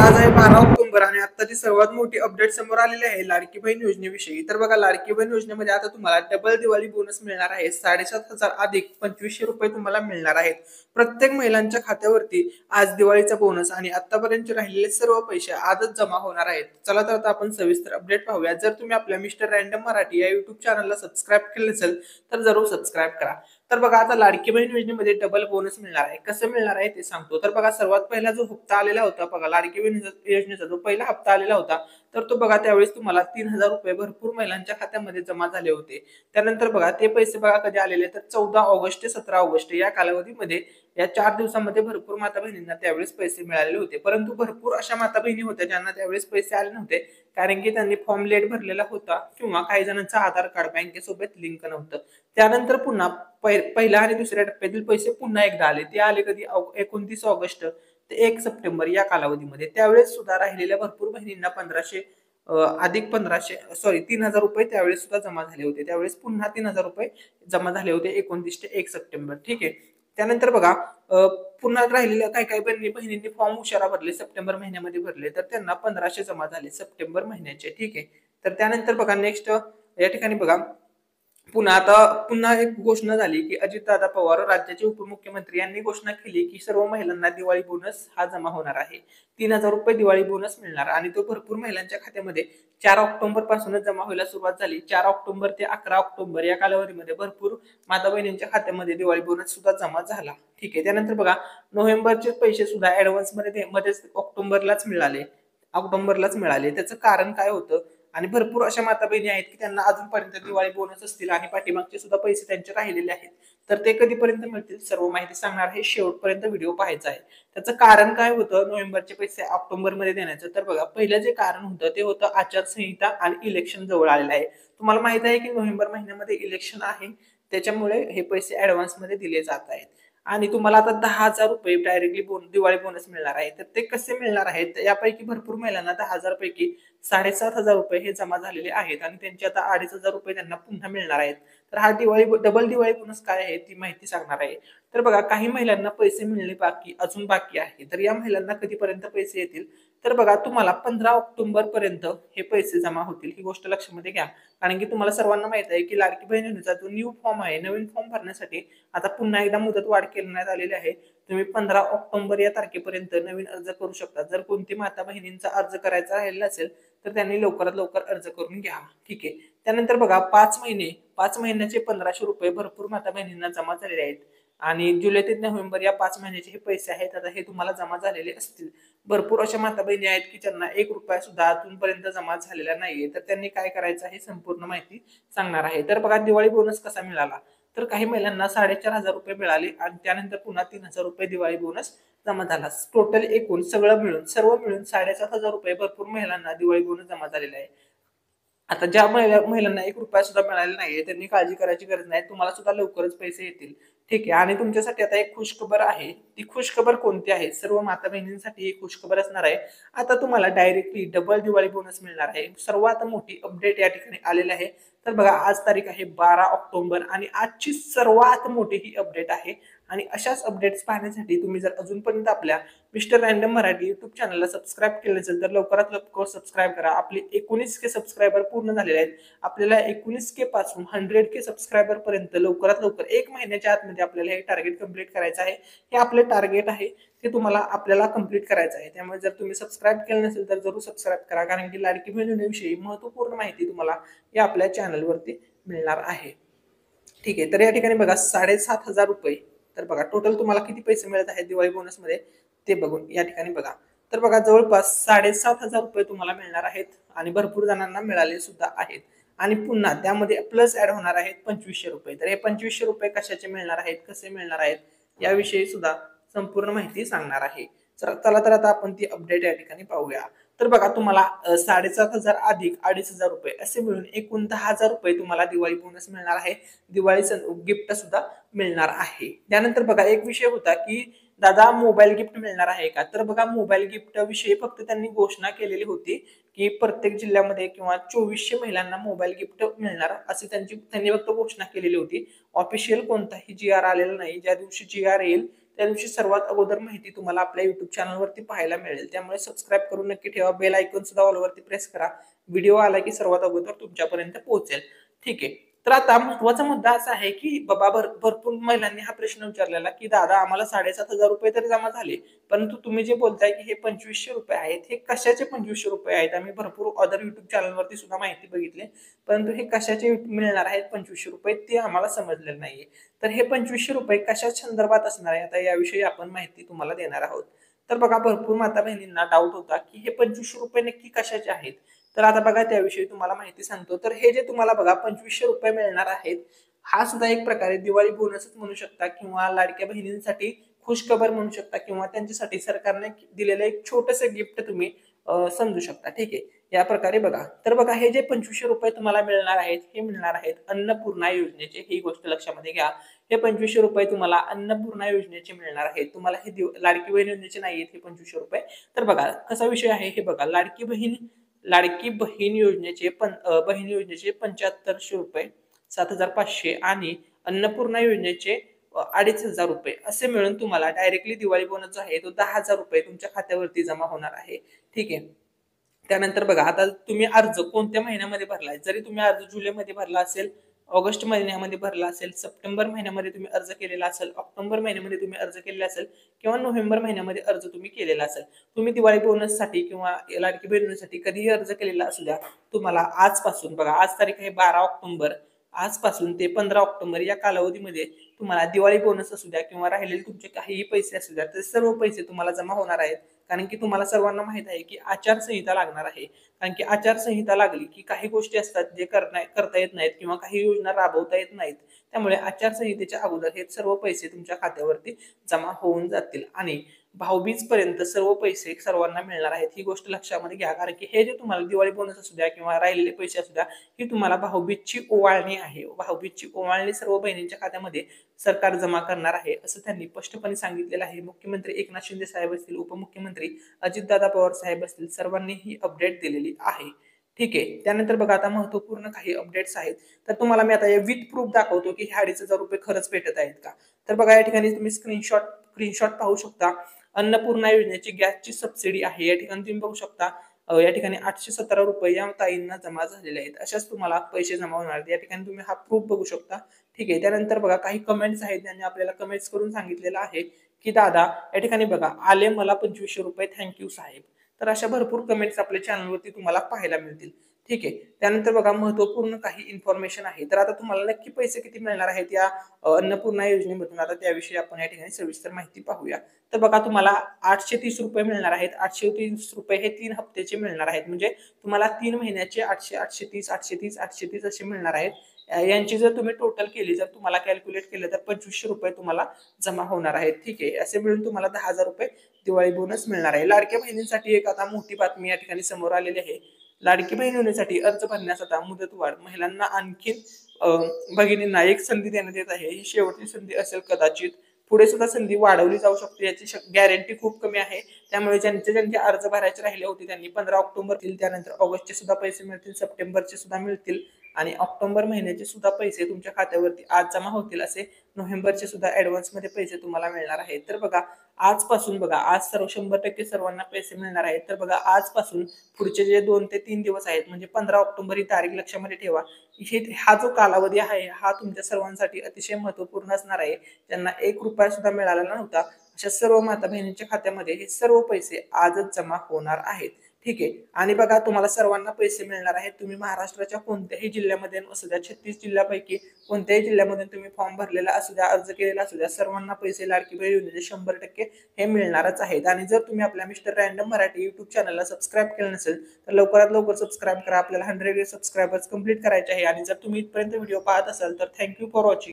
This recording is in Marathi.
आज आहे 12 ऑक्टोबर आणि आत्ताची सर्वात मोठी अपडेट समोर आलेली आहे लाडकी बहीण योजनेविषयी। तर बघा, लाडकी बहीण योजनेमध्ये आता तुम्हाला डबल दिवाळी बोनस मिळणार आहे। 7,500 अधिक 2500 रुपये तुम्हाला मिळणार आहेत प्रत्येक महिलांच्या खात्यावरती। आज दिवाळीचा बोनस आणि आतापर्यंत राहिलेले सर्व पैसे आजच जमा होणार आहेत। चला तर आता आपण सविस्तर अपडेट पाहूया। जर तुम्ही आपल्या मिस्टर रँडम मराठी या युट्यूब चॅनलला सबस्क्राईब केले नसेल तर जरूर सबस्क्राईब करा। तर बघा, आता लाडकी बहीण योजनेमध्ये डबल बोनस मिळणार आहे। कसं मिळणार आहे ते सांगतो। तर बघा, सर्वात पहिला जो हप्ता आलेला होता बघा, लाडकी बहीण योजनेचा जो पहिला हप्ता आलेला होता, तर तो बघा त्यावेळेस तुम्हाला 3,000 रुपये भरपूर महिलांच्या खात्यामध्ये जमा झाले होते। त्यानंतर बघा, ते पैसे बघा कधी आलेले, तर 14 ऑगस्ट ते 17 ऑगस्ट या कालावधीमध्ये, या 4 दिवसांमध्ये भरपूर माता बहिणींना त्यावेळेस पैसे मिळालेले होते। परंतु भरपूर अशा माता बहिणी होत्या ज्यांना त्यावेळेस पैसे आले नव्हते, कारण की त्यांनी फॉर्म लेट भरलेला होता किंवा काही जणांचं आधार कार्ड बँकेसोबत लिंक नव्हतं। त्यानंतर पुन्हा पहिल्या आणि दुसऱ्या टप्प्यातील पैसे पुन्हा एकदा आले। ते आले कधी 29 ऑगस्ट ते 1 सप्टेंबर या कालावधीमध्ये। त्यावेळेस सुद्धा राहिलेल्या भरपूर बहिणींना 1500 अधिक 1500 3,000 रुपये त्यावेळेस सुद्धा जमा झाले होते। त्यावेळेस पुन्हा 3,000 रुपये जमा झाले होते 29 ते 1 सप्टेंबर। ठीक आहे। त्यानंतर बघा, पुन्हा राहिलेल्या काही काही बहिणींनी फॉर्म उशिरा भरले, सप्टेंबर महिन्यामध्ये भरले, तर त्यांना 1500 जमा झाले सप्टेंबर महिन्याचे। ठीक आहे। तर त्यानंतर बघा, नेक्स्ट या ठिकाणी बघा, पुन्हा एक घोषणा झाली की अजितदादा पवार राज्याचे उपमुख्यमंत्री यांनी घोषणा केली की सर्व महिलांना दिवाळी बोनस हा जमा होणार आहे। 3,000 रुपये दिवाळी बोनस मिळणार आणि तो भरपूर महिलांच्या खात्यामध्ये 4 ऑक्टोबर पासूनच जमा व्हायला सुरुवात झाली। 4 ऑक्टोबर ते 11 ऑक्टोबर या कालावधीमध्ये भरपूर माता बहिणींच्या खात्यामध्ये दिवाळी बोनस सुद्धा जमा झाला। ठीक आहे। त्यानंतर बघा, नोव्हेंबरचे पैसे सुद्धा ऍडव्हान्स मध्येच ऑक्टोबरलाच मिळाले। त्याचं कारण काय होतं, आणि भरपूर अशा माता बहिणी आहेत की त्यांना अजूनपर्यंत दिवाळी बोनस असतील आणि पाठीमागचे सुद्धा पैसे त्यांचे राहिलेले आहेत, तर ते कधीपर्यंत मिळतील सर्व माहिती सांगणार आहे। शेवटपर्यंत व्हिडिओ पाहायचा आहे। त्याचं कारण काय होतं नोव्हेंबरचे पैसे ऑक्टोबर मध्ये देण्याचं, तर बघा, पहिलं जे कारण होतं ते होतं आचारसंहिता आणि इलेक्शन जवळ आलेलं आहे। तुम्हाला माहित आहे की नोव्हेंबर महिन्यामध्ये इलेक्शन आहे, त्याच्यामुळे हे पैसे ऍडव्हान्स मध्ये दिले जात आहेत। आणि तुम्हाला आता 10,000 रुपये डायरेक्टली दिवाळी बोनस मिळणार आहे। तर ते कसे मिळणार आहेत, यापैकी भरपूर महिलांना 10,000 पैकी 7,500 रुपये हे जमा झालेले आहेत आणि त्यांचे आता 2,500 रुपये त्यांना पुन्हा मिळणार आहेत। तर हा डबल दिवाळी बोनस काय आहे ती माहिती सांगणार आहे। तर बघा, काही महिलांना पैसे मिळणे अजून बाकी आहे। तर या महिलांना कधीपर्यंत पैसे येतील, तर बघा, तुम्हाला 15 ऑक्टोबर पर्यंत हे पैसे जमा होतील, ही गोष्ट लक्षामध्ये घ्या। कारण की तुम्हाला सर्वांना माहित आहे की लाडकी बहीण योजनेचा जो न्यू फॉर्म आहे, नवीन फॉर्म भरण्यासाठी आता पुन्हा एकदा मुदत वाढ करण्यात आलेली आहे। तुम्ही 15 ऑक्टोबर या तारखेपर्यंत नवीन अर्ज करू शकता। जर कोणती माता बहिणींचा अर्ज करायचा राहिलेला असेल तर त्यांनी लवकरात लवकर अर्ज करून घ्या। ठीक आहे। त्यानंतर बघा, 5 महिन्याचे 1,500 रुपये भरपूर माता बहिणींना जमा झालेले आहेत आणि जुलै ते नोव्हेंबर या 5 महिन्याचे हे पैसे आहेत, आता हे तुम्हाला जमा झालेले असतील। भरपूर अशा माता बहिणी आहेत की ज्यांना 1 रुपया सुद्धा अजूनपर्यंत जमा झालेला नाहीये, तर त्यांनी काय करायचं हे संपूर्ण माहिती सांगणार आहे। तर बघा, दिवाळी बोनस कसा मिळाला, तर काही महिलांना 4,500 रुपये मिळाले आणि त्यानंतर पुन्हा 3,000 रुपये दिवाळी बोनस जमा झाला। टोटल एकूण सर्व मिळून 7,500 रुपये भरपूर महिलांना दिवाळी बोनस जमा झालेला आहे। आता ज्या महिलांना 1 रुपया सुद्धा मिळालेला नाहीये त्यांनी काळजी करायची गरज नाही, तुम्हाला सुद्धा लवकरच पैसे येतील। ठीक आहे। आणि तुमच्यासाठी आता एक खुशखबर आहे। ती खुशखबर कोणती आहे, सर्व माता बहिणींसाठी ही खुशखबर असणार आहे। आता तुम्हाला डायरेक्टली डबल दिवाळी बोनस मिळणार आहे। सर्वात मोठी अपडेट या ठिकाणी आलेली आहे। तर बघा, आज तारीख आहे 12 ऑक्टोबर आणि आजची सर्वात मोठी ही अपडेट आहे। आणि अशाच अपडेट्स पाहण्यासाठी तुम्ही जर अजूनपर्यंत आपल्या मिस्टर रँडम मराठी युट्यूब चॅनलला सबस्क्राईब केलं नसेल तर लवकरात लवकर सबस्क्राईब करा। आपले 19K सबस्क्रायबर पूर्ण झालेले आहेत। आपल्याला 19K पासून 100K सबस्क्रायबर पर्यंत लवकरात लवकर 1 महिन्याच्या आतमध्ये आपल्याला हे टार्गेट कंप्लीट करायचं आहे। हे आपले टार्गेट आहे, ते आपल्याला कंप्लीट करायचं आहे। त्यामुळे जर तुम्ही सबस्क्राईब केलं नसेल तर जरूर सबस्क्राईब करा, कारण की लाडकी बहीण योजनेविषयी महत्त्वपूर्ण माहिती तुम्हाला या आपल्या चॅनलवरती मिळणार आहे। ठीक आहे। तर या ठिकाणी बघा, 7,500 रुपये, तर बघा टोटल तुम्हाला किती पैसे मिळत आहेत दिवाळी बोनस मध्ये ते बघून या ठिकाणी बघा। तर बघा, जवळपास 7,500 रुपये तुम्हाला मिळणार आहेत आणि भरपूर जणांना मिळाले सुद्धा आहेत। आणि पुन्हा त्यामध्ये प्लस ऍड होणार आहेत 2,500 रुपये। तर हे 2,500 रुपये कशाचे मिळणार आहेत, कसे मिळणार आहेत, याविषयी सुद्धा संपूर्ण माहिती सांगणार आहे। चला तर आता आपण ती अपडेट या ठिकाणी पाहूया। तर बघा, तुम्हाला 7,500 अधिक 2,500 रुपये असे मिळून एकूण 10,000 रुपये तुम्हाला दिवाळी बोनस मिळणार आहे। दिवाळी गिफ्ट सुद्धा मिळणार आहे। त्यानंतर बघा, एक विषय होता की दादा मोबाईल गिफ्ट मिळणार आहे का, तर बघा, मोबाईल गिफ्ट विषयी फक्त त्यांनी घोषणा केलेली होती की प्रत्येक जिल्ह्यामध्ये किंवा 2,400 महिलांना मोबाईल गिफ्ट मिळणार अशी त्यांनी फक्त घोषणा केलेली होती। ऑफिशियल कोणताही GR आलेला नाही। ज्या दिवशी GR येईल त्या दिवशी सर्वात अगोदर माहिती तुम्हाला आपल्या युट्यूब चॅनलवरती पाहायला मिळेल. त्यामुळे सबस्क्राईब करून नक्की ठेवा. बेल आयकॉन सुद्धा ऑलवरती प्रेस करा. व्हिडिओ आला की सर्वात अगोदर तुमच्यापर्यंत पोहोचेल. ठीक आहे. तर आता महत्वाचा मुद्दा असा आहे की बाबा भरपूर महिलांनी हा प्रश्न विचारलेला की दादा आम्हाला 7,500 रुपये तरी जमा झाले, परंतु तुम्ही जे बोलताय की हे 2500 रुपये आहेत, हे कशाचे 2500 रुपये आहेत? आम्ही भरपूर अदर युट्यूब चॅनलवरती सुद्धा माहिती बघितली, परंतु हे कशाचे मिळणार आहेत 2500 रुपये ते आम्हाला समजलेलं नाहीये. तर हे 2500 रुपये कशा संदर्भात असणार आहे, आता याविषयी आपण माहिती तुम्हाला देणार आहोत. तर बघा भरपूर माता बहिणींना डाऊट होता की हे 2500 रुपये नक्की कशाचे आहेत. तर आता बघा त्याविषयी तुम्हाला माहिती सांगतो. तर हे जे तुम्हाला बघा 2500 रुपये मिळणार आहेत, हा सुद्धा एक प्रकारे दिवाळी बोनसच म्हणू शकता किंवा लाडक्या बहिणींसाठी खुशखबर म्हणू शकता किंवा त्यांच्यासाठी सरकारने दिलेलं एक छोटंसं गिफ्ट तुम्ही समजू शकता. ठीक आहे. या प्रकारे बघा. तर बघा हे जे 2500 रुपये तुम्हाला मिळणार आहेत, हे मिळणार आहेत अन्नपूर्णा योजनेचे. ही गोष्ट लक्षामध्ये घ्या. हे 2500 रुपये तुम्हाला अन्नपूर्णा योजनेचे मिळणार आहेत. तुम्हाला हे लाडकी बहीण योजनेचे नाहीयेत हे 2500 रुपये. तर बघा कसा विषय आहे हे बघा. लाडकी बहीण योजनेचे बहीण योजनेचे 7500 रुपये, 7500 आणि अन्नपूर्णा योजनेचे 2500 रुपये असे मिळून तुम्हाला डायरेक्टली दिवाळी बोनस जो आहे तो 10,000 रुपये तुमच्या खात्यावरती जमा होणार आहे. ठीक आहे. त्यानंतर बघा आता तुम्ही अर्ज कोणत्या महिन्यामध्ये भरलाय, जरी तुम्ही अर्ज जुलैमध्ये भरला असेल, ऑगस्ट महिन्यामध्ये भरला असेल, सप्टेंबर महिन्यामध्ये तुम्ही अर्ज केलेला असेल, ऑक्टोबर महिन्यामध्ये तुम्ही अर्ज केलेला असेल किंवा नोव्हेंबर महिन्यामध्ये अर्ज तुम्ही केलेला असेल, तुम्ही दिवाळी बोनससाठी किंवा लाडकी बहिणीसाठी कधीही अर्ज केलेला असू द्या, तुम्हाला आजपासून बघा आज तारीख आहे 12 ऑक्टोबर, आजपासून ते 15 ऑक्टोबर या कालावधीमध्ये तुम्हाला दिवाळी बोनस असू द्या किंवा राहिलेले तुमचे काहीही पैसे असू द्या, ते सर्व पैसे तुम्हाला जमा होणार आहेत. कारण की तुम्हाला सर्वांना माहित आहे की आचारसंहिता लागणार आहे. कारण की आचारसंहिता लागली की काही गोष्टी असतात जे करता येत नाहीत किंवा काही योजना राबवता येत नाहीत. त्यामुळे आचारसंहितेच्या अगोदर हे सर्व पैसे तुमच्या खात्यावरती जमा होऊन जातील आणि भाऊबीज पर्यंत सर्व पैसे सर्वांना मिळणार आहेत. ही गोष्ट लक्षामध्ये घ्या. कारण की हे जे तुम्हाला दिवाळी बोनस असू द्या किंवा राहिलेले पैसे असू द्या, ही तुम्हाला भाऊबीजची ओवाळणी आहे. भाऊबीजची ओवाळणी सर्व बहिणींच्या खात्यामध्ये सरकार जमा करणार आहे असं त्यांनी स्पष्टपणे सांगितलेलं आहे. मुख्यमंत्री एकनाथ शिंदे साहेब असतील, उपमुख्यमंत्री अजितदादा पवार साहेब असतील, सर्वांनी ही अपडेट दिलेली आहे. ठीक आहे. त्यानंतर बघा आता महत्वपूर्ण काही अपडेट्स आहेत. तर तुम्हाला मी आता विथ प्रूफ दाखवतो की हे 2,500 रुपये खरंच भेटत आहेत का. तर बघा या ठिकाणी तुम्ही स्क्रीनशॉट पाहू शकता. अन्नपूर्णा योजनेची गॅसची सबसिडी आहे. या ठिकाणी तुम्ही बघू शकता या ठिकाणी 817 रुपये या ताईंना जमा झालेले आहेत. अशाच तुम्हाला पैसे जमा होणार आहेत. या ठिकाणी तुम्ही हा प्रूफ बघू शकता. ठीक आहे. त्यानंतर बघा काही कमेंट्स आहेत, त्यांनी आपल्याला कमेंट्स करून सांगितलेलं आहे की दादा या ठिकाणी बघा आले मला 2500 रुपये, थँक्यू साहेब. तर अशा भरपूर कमेंट्स आपल्या चॅनलवरती तुम्हाला पाहायला मिळतील. ठीक आहे. त्यानंतर बघा महत्वपूर्ण काही इन्फॉर्मेशन आहे. तर आता तुम्हाला नक्की पैसे किती मिळणार आहेत या अन्नपूर्णा योजनेमधून, आता त्याविषयी आपण या ठिकाणी सविस्तर माहिती पाहूया. तर बघा तुम्हाला 830 रुपये मिळणार आहेत. 830 रुपये हे 3 हप्त्याचे मिळणार आहेत. म्हणजे तुम्हाला 3 महिन्याचे 800, 830, 830, 830 असे मिळणार आहेत. यांची जर तुम्ही टोटल केली, जर तुम्हाला कॅल्क्युलेट केलं तर 2500 रुपये तुम्हाला जमा होणार आहेत. ठीक आहे. असे मिळून तुम्हाला 10,000 रुपये दिवाळी बोनस मिळणार आहे. लाडक्या बहिणींसाठी एक आता मोठी बातमी या ठिकाणी समोर आलेली आहे. लाडकी बहीण योजनेसाठी अर्ज भरण्यास आता मुदतवाढ, महिलांना आणखी भगिनींना एक संधी देण्यात येत आहे. ही शेवटची संधी असेल कदाचित, पुढे सुद्धा संधी वाढवली जाऊ शकते याची गॅरंटी खूप कमी आहे. त्यामुळे ज्यांचे अर्ज भरायचे राहिले होते त्यांनी 15 ऑक्टोबर त्यानंतर ऑगस्टचे सुद्धा पैसे मिळतील, सप्टेंबरचे सुद्धा मिळतील आणि ऑक्टोबर महिन्याचे सुद्धा पैसे तुमच्या खात्यावरती आज जमा होतील. असे नोव्हेंबरचे सुद्धा ऍडव्हान्स मध्ये पैसे तुम्हाला मिळणार आहेत. तर बघा आजपासून बघा आज 100% सर्वांना पैसे मिळणार आहेत. तर बघा आजपासून पुढचे जे 2 ते 3 दिवस आहेत, म्हणजे 15 ऑक्टोबर ही तारीख लक्षामध्ये ठेवा. हा जो कालावधी आहे हा तुमच्या सर्वांसाठी अतिशय महत्वपूर्ण असणार आहे. ज्यांना 1 रुपया सुद्धा मिळाला नव्हता अशा सर्व माता बहिणींच्या खात्यामध्ये हे सर्व पैसे आजच जमा होणार आहेत. ठीक आहे. आणि बघा तुम्हाला सर्वांना पैसे मिळणार आहेत. तुम्ही महाराष्ट्राच्या कोणत्याही जिल्ह्यामध्ये असू द्या, 36 जिल्ह्यापैकी कोणत्याही जिल्ह्यामध्ये तुम्ही फॉर्म भरलेला असू द्या, अर्ज केलेला असू द्या, सर्वांना पैसे लाडकी बहीण योजनेचे 100% हे मिळणारच आहेत. आणि जर तुम्ही आपल्या मिस्टर रँडम मराठी युट्यूब चॅनलला सबस्क्राईब केलं नसेल तर लवकरात लवकर सबस्क्राईब करा. आपल्याला 100 सबस्क्रायबर्स कंप्लीट करायचे आहे. आणि जर तुम्ही इथपर्यंत व्हिडिओ पाहत असाल तर थँक्यू फॉर वॉचिंग.